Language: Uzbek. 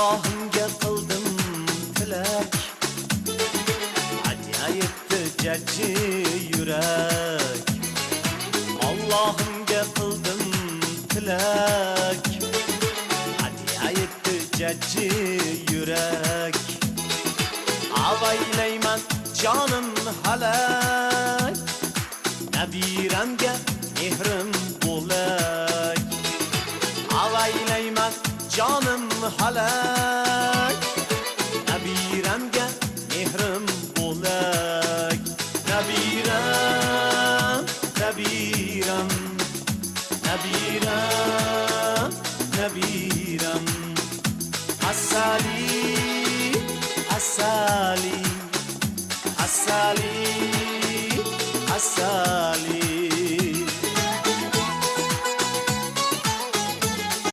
Allohimga qildim tilak, aytdi jajji yurak. Allohimga qildim tilak, aytdi jajji yurak. Avaylayman jonim halak, nabiramga mehrim bo'lak. Avaylayman jonim halak, nabiramga mehrim bo'lak. Nabiram, nabiram, nabiram, nabiram, asali